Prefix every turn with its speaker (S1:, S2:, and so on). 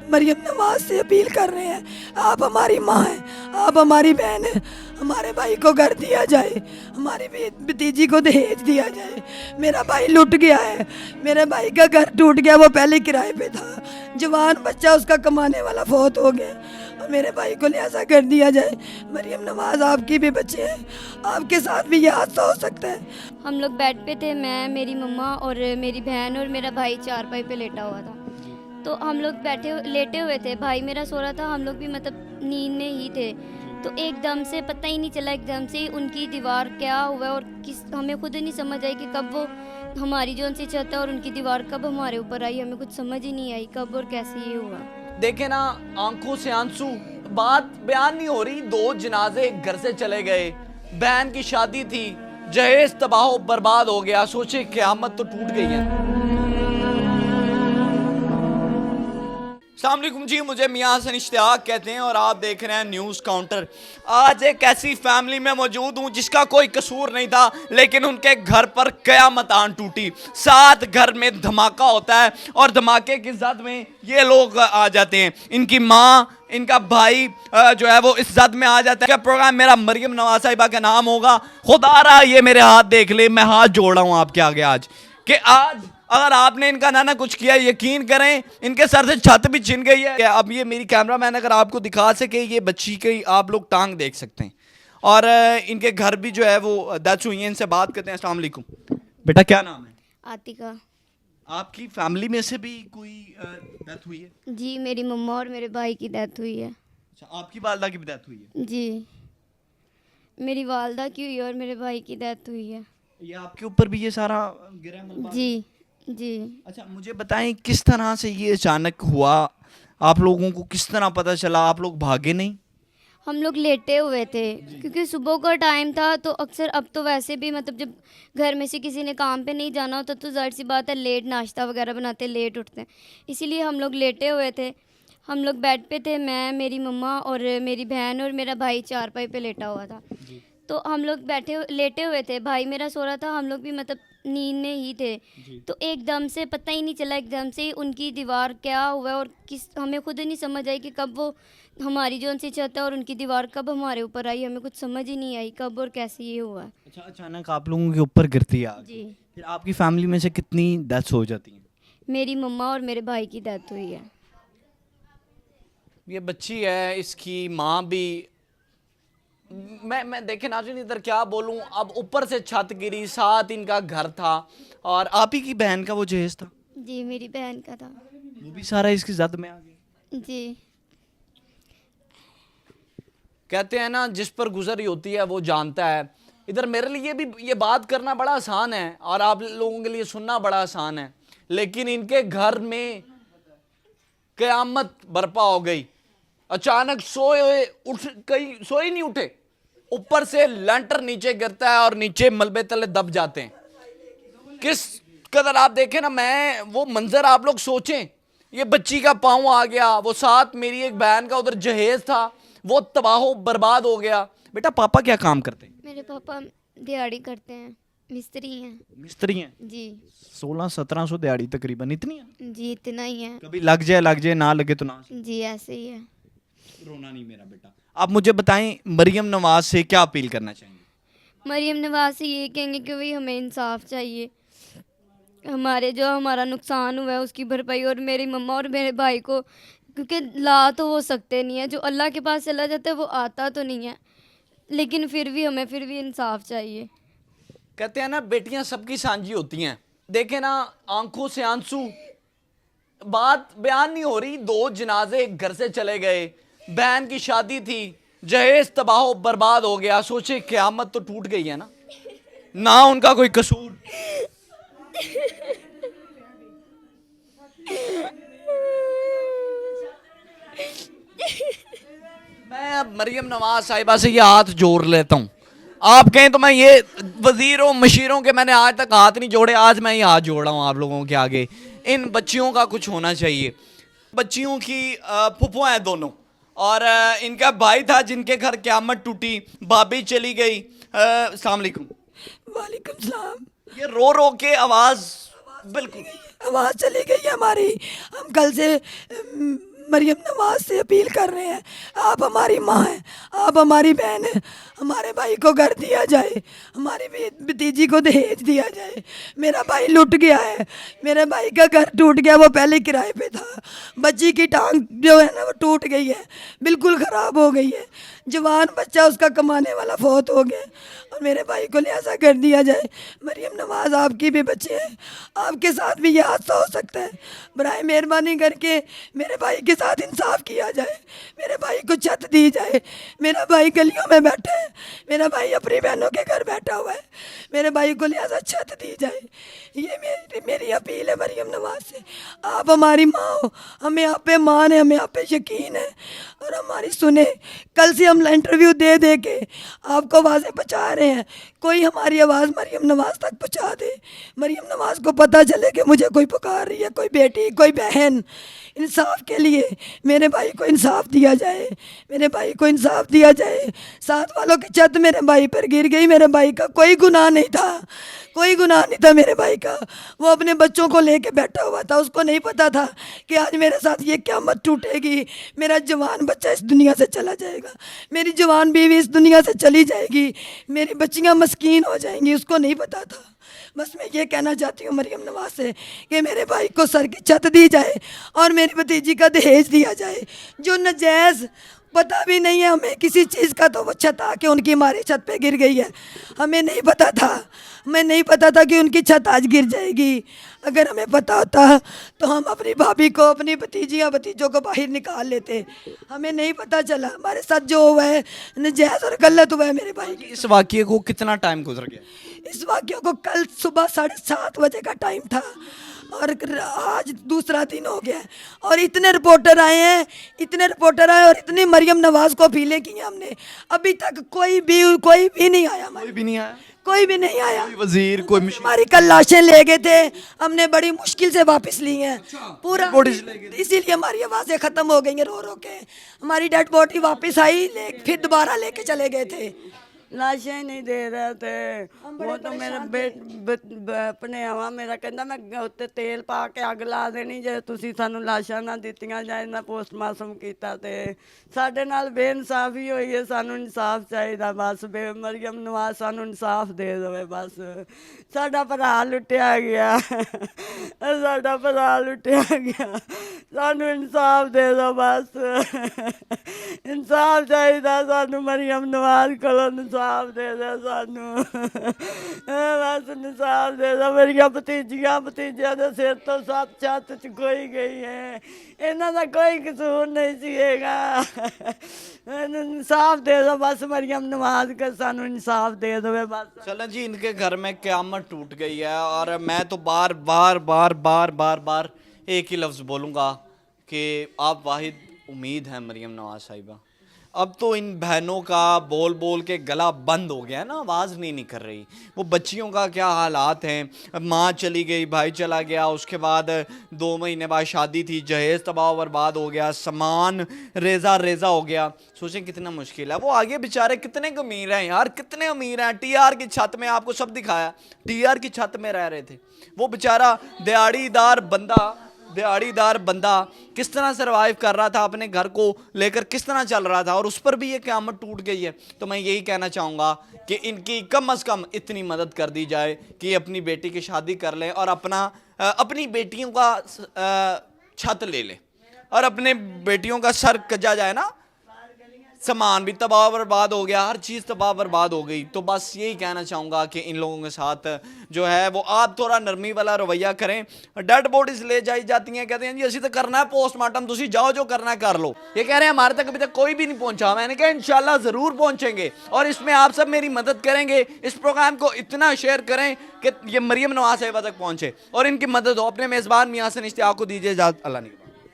S1: मरियम नवाज से अपील कर रहे हैं, आप हमारी माँ हैं, आप हमारी बहन हैं, हमारे भाई को घर दिया जाए, हमारी भतीजी को दहेज दिया जाए। मेरा भाई लुट गया है, मेरे भाई का घर टूट गया, वो पहले किराए पे था, जवान बच्चा उसका कमाने वाला फौत हो गया और मेरे भाई को लिहाजा कर दिया जाए। मरियम नवाज आपकी भी बच्चे हैं, आपके साथ भी ये हादसा हो सकता है।
S2: हम लोग बेड पे थे, मैं, मेरी मम्मा और मेरी बहन और मेरा भाई चारपाई पे लेटा हुआ था। तो हम लोग लेटे हुए थे, भाई मेरा सो रहा था, हम लोग भी मतलब नींद में ही थे। तो एकदम से पता ही नहीं चला, एकदम से उनकी दीवार क्या हुआ और हमें खुद ही नहीं समझ आई कि कब वो हमारी जो उनसे छत है और उनकी दीवार कब हमारे ऊपर आई। हमें कुछ समझ ही नहीं आई कब और कैसे ये हुआ।
S3: देखे ना, आंखों से आंसू, बात बयान नहीं हो रही। 2 जनाजे घर से चले गए, बहन की शादी थी, जहेज तबाह बर्बाद हो गया। सोचे क़यामत तो टूट गई है। अस्सलाम वालेकुम जी, मुझे मियां हसन इश्तियाक कहते हैं और आप देख रहे हैं न्यूज़ काउंटर। आज एक ऐसी फैमिली में मौजूद हूं जिसका कोई कसूर नहीं था, लेकिन उनके घर पर क़यामत आन टूटी। साथ घर में धमाका होता है और धमाके की जद में ये लोग आ जाते हैं। इनकी माँ, इनका भाई जो है वो इस जद में आ जाता है। क्या प्रोग्राम मेरा मरियम नवाज साहिबा का नाम होगा। खुदा रहा ये मेरे हाथ देख ले, मैं हाथ जोड़ रहा हूँ आपके आगे आज कि आज अगर आपने इनका ना कुछ किया, यकीन करें इनके सर से छत भी छिन गई है। अब ये मेरी कैमरामैन अगर आपको दिखा सके, ये बच्ची की आप लोग टांग देख सकते हैं और इनके घर भी जो है वो डेथ हुई है। इनसे बात करते हैं। अस्सलाम वालेकुम बेटा, क्या नाम है?
S2: आतिका।
S3: आपकी फैमिली में से भी कोई डेथ हुई है?
S2: जी, मेरी मम्मा और मेरे भाई की डेथ हुई है।
S3: अच्छा, आपकी वालदा की भी डेथ हुई है?
S2: जी, मेरी वालदा की हुई है और मेरे भाई की डेथ हुई है।
S3: ये आपके ऊपर भी ये सारा गिरा मलबा?
S2: जी जी।
S3: अच्छा, मुझे बताएं किस तरह से ये अचानक हुआ, आप लोगों को किस तरह पता चला? आप लोग भागे नहीं?
S2: हम लोग लेटे हुए थे क्योंकि सुबह का टाइम था। तो अक्सर अब तो वैसे भी मतलब जब घर में से किसी ने काम पे नहीं जाना होता तो ज़ाहिर सी बात है लेट नाश्ता वगैरह बनाते, लेट उठते हैं। इसीलिए हम लोग लेटे हुए थे। हम लोग बेड पे थे, मैं, मेरी मम्मा और मेरी बहन और मेरा भाई चारपाई पे लेटा हुआ था। तो हम लोग लेटे हुए थे, भाई मेरा सो रहा था, हम लोग भी मतलब नींद में ही थे। तो एकदम से पता ही नहीं चला, एकदम से उनकी दीवार क्या हुआ और हमें खुद ही नहीं समझ आई कि कब वो हमारी जो उनसे छत है और उनकी दीवार कब हमारे ऊपर आई। हमें कुछ समझ ही नहीं आई कब और कैसे ये हुआ।
S3: अच्छा, अचानक आप लोगों के ऊपर गिरती है आग।
S2: जी।
S3: फिर आपकी फैमिली में से कितनी डेथ्स हो जाती हैं?
S2: मेरी मम्मा और मेरे भाई की डेथ हुई है।
S3: ये बच्ची है, इसकी माँ भी। मैं देखे नाज़रीन इधर क्या बोलूं। अब ऊपर से छत गिरी, साथ इनका घर था और आप ही की बहन का वो जहेज था?
S2: जी, मेरी बहन का था।
S3: वो भी सारा इसकी जद में आ गया।
S2: जी।
S3: कहते हैं ना, जिस पर गुजरी होती है वो जानता है। इधर मेरे लिए भी ये बात करना बड़ा आसान है और आप लोगों के लिए सुनना बड़ा आसान है, लेकिन इनके घर में क़यामत बर्पा हो गई। अचानक सोए नहीं उठे, ऊपर से लैंटर नीचे गिरता है और नीचे मलबे तले दब जाते हैं। किस कदर आप देखें ना, मैं वो मंजर आप लोग सोचें। ये बच्ची का पाँव आ गया, वो साथ मेरी एक बहन का उधर जहेज था, वो तबाह बर्बाद हो गया। बेटा, पापा क्या काम करते हैं?
S2: मेरे पापा दिहाड़ी करते हैं, मिस्त्री हैं।
S3: मिस्त्री हैं?
S2: जी।
S3: 1600-1700 दिहाड़ी तकरीबन, इतनी है?
S2: जी, इतना ही है।
S3: कभी लग जाए ना लगे तो ना।
S2: जी, ऐसे ही है।
S3: रोना नहीं मेरा बेटा। आप मुझे बताएं, मरियम नवाज से क्या अपील करना चाहेंगे?
S2: मरियम नवाज से ये कहेंगे कि भाई हमें इंसाफ चाहिए, हमारा नुकसान हुआ है उसकी भरपाई, और मेरी मम्मा और मेरे भाई को, क्योंकि ला तो वो सकते नहीं है, जो अल्लाह के पास चला जाता है वो आता तो नहीं है, लेकिन फिर भी इंसाफ चाहिए।
S3: कहते हैं ना, बेटियां सबकी सांझी होती हैं। देखे ना, आंखों से आंसू, बात बयान नहीं हो रही। 2 जनाजे घर से चले गए, बहन की शादी थी, जहेज तबाह बर्बाद हो गया। सोचे क़यामत तो टूट गई है ना उनका कोई कसूर। मैं अब मरियम नवाज साहिबा से ये हाथ जोड़ लेता हूँ। आप कहें तो मैं ये वजीरों मशीरों के मैंने आज तक हाथ नहीं जोड़े, आज मैं ये हाथ जोड़ रहा हूँ आप लोगों के आगे। इन बच्चियों का कुछ होना चाहिए। बच्चियों की फुफुआ हैं दोनों, और इनका भाई था जिनके घर क़यामत टूटी, भाभी चली गई। अस्सलाम वालेकुम।
S1: वालेकुम सलाम।
S3: ये रो रो के आवाज़ बिल्कुल
S1: आवाज़ चली गई है हमारी। हम कल से मरियम नवाज से अपील कर रहे हैं, आप हमारी माँ हैं, आप हमारी बहन हैं, हमारे भाई को घर दिया जाए, हमारी भतीजी को दहेज दिया जाए। मेरा भाई लुट गया है, मेरे भाई का घर टूट गया, वो पहले किराए पे था। बच्ची की टांग जो है ना वो टूट गई है, बिल्कुल ख़राब हो गई है। जवान बच्चा उसका कमाने वाला फौत हो गया और मेरे भाई को लिहाजा कर दिया जाए। मरियम नवाज आपकी भी बच्चे हैं, आपके साथ भी ये हादसा हो सकता है। बराए मेहरबानी करके मेरे भाई के साथ इंसाफ किया जाए, मेरे भाई को छत दी जाए। मेरा भाई गलियों में बैठा है, मेरा भाई अपनी बहनों के घर बैठा हुआ है, मेरे भाई को लिहाजा छत दी जाए। ये मेरी अपील है मरियम नवाज से। आप हमारी माँ हो, हमें आप पे मान है, हमें आप पे यकीन है और हमारी सुने। कल से हम इंटरव्यू दे दे के आपको आवाज़ें पहुँचा रहे हैं, कोई हमारी आवाज़ मरियम नवाज तक पहुँचा दे। मरियम नवाज को पता चले कि मुझे कोई पुकार रही है, कोई बेटी, कोई बहन। इंसाफ के लिए मेरे भाई को इंसाफ दिया जाए, मेरे भाई को इंसाफ दिया जाए। साथ वालों की छत मेरे भाई पर गिर गई, मेरे भाई का कोई गुनाह नहीं था, कोई गुनाह नहीं था मेरे भाई का। वो अपने बच्चों को लेके बैठा हुआ था, उसको नहीं पता था कि आज मेरे साथ ये क़यामत टूटेगी, मेरा जवान बच्चा इस दुनिया से चला जाएगा, मेरी जवान बीवी इस दुनिया से चली जाएगी, मेरी बच्चियाँ मस्कीन हो जाएंगी, उसको नहीं पता था। बस मैं ये कहना चाहती हूँ मरियम नवाज से कि मेरे भाई को सर की छत दी जाए और मेरी भतीजी का दहेज दिया जाए। जो नजायज़ पता भी नहीं है हमें किसी चीज़ का, तो वो छत आके उनकी हमारी छत पे गिर गई है। हमें नहीं पता था, हमें नहीं पता था कि उनकी छत आज गिर जाएगी। अगर हमें पता होता तो हम अपनी भाभी को, अपनी भतीजियाँ भतीजों को बाहर निकाल लेते। हमें नहीं पता चला, हमारे साथ जो हुआ है नजायज़ और गलत हुआ है मेरे भाई की।
S3: इस वाक़ये को कितना टाइम गुजर गया?
S1: इस वाक़ये को कल सुबह 7:30 बजे का टाइम था और आज दूसरा दिन हो गया और इतने रिपोर्टर आए हैं, इतने रिपोर्टर आए और इतनी मरियम नवाज को अपीलें की हैं हमने। अभी तक कोई भी नहीं आया,
S3: कोई भी नहीं आया,
S1: कोई भी नहीं आया।
S3: कोई वजीर, कोई
S1: हमारी कल लाशें ले गए थे, हमने बड़ी मुश्किल से वापस ली हैं पूरा, इसीलिए हमारी आवाज़ें ख़त्म हो गई हैं रो रो के। हमारी डेड बॉडी वापस आई, फिर दोबारा लेके चले गए थे।
S4: लाशें ही नहीं दे रहे थे। वो तो मेरे अपने आवा मेरा कहता मैं उत्ते तेल पा के अग ला देनी जे तुसी सानू लाशां ना दित्तियां जाए ना पोस्टमार्टम कीता ते साडे नाल बेइंसाफी होई है। सानू इंसाफ चाहिदा बस। मरियम नवाज सानू इंसाफ दे देवे बस। साडा भरा लुटिया गया, साडा भरा लुटिया गया, सानू इंसाफ दे दो बस। इंसाफ चाहिदा सानू मरियम नवाज कोलों इंसाफ दे दो सानू। बस इंसाफ दे दो। मेरिया भतीजियां भतीजियां दे सिर तो 7 छत चुकोई गई है, इन्हां दा कोई कसूर नहीं सीगा। इंसाफ दे दो बस। मरियम नवाज का सानू इंसाफ दे दो बस।
S3: चलें जी, इनके घर में क़यामत टूट गई है और मैं तो बार बार बार बार बार बार एक ही लफ्ज़ बोलूँगा कि आप वाहिद उम्मीद है मरियम नवाज साहिबा। अब तो इन बहनों का बोल बोल के गला बंद हो गया ना, आवाज़ नहीं निकल रही। वो बच्चियों का क्या हालात हैं, माँ चली गई, भाई चला गया, उसके बाद 2 महीने बाद शादी थी, जहेज़ तबाह बर्बाद हो गया, सामान रेज़ा रेज़ा हो गया। सोचें कितना मुश्किल है। वो आगे बेचारे कितने अमीर हैं यार, कितने अमीर हैं। TR की छत में आपको सब दिखाया, TR की छत में रह रहे थे। वो बेचारा दिहाड़ीदार बंदा किस तरह सर्वाइव कर रहा था, अपने घर को लेकर किस तरह चल रहा था, और उस पर भी ये क़यामत टूट गई है। तो मैं यही कहना चाहूँगा कि इनकी कम अज़ कम इतनी मदद कर दी जाए कि अपनी बेटी की शादी कर लें और अपनी बेटियों का छत ले लें और अपने बेटियों का सर कजा जाए ना। सामान भी तबाह बर्बाद हो गया, हर चीज़ तबाह बर्बाद हो गई। तो बस यही कहना चाहूँगा कि इन लोगों के साथ जो है वो आप थोड़ा नरमी वाला रवैया करें। डेड बॉडीज ले जाई जाती हैं, कहते हैं जी असी तो करना है पोस्टमार्टम, तुसी जाओ जो करना है कर लो। ये कह रहे हैं हमारे तक अभी तक कोई भी नहीं पहुँचा। मैंने कहा इंशाल्लाह ज़रूर पहुँचेंगे और इसमें आप सब मेरी मदद करेंगे। इस प्रोग्राम को इतना शेयर करें कि ये मरियम नवाज साहिबा तक पहुँचे और इनकी मदद हो। अपने मेज़बान मियां हसन इश्तियाक को दीजिए इजाज़त। अल्लाह ने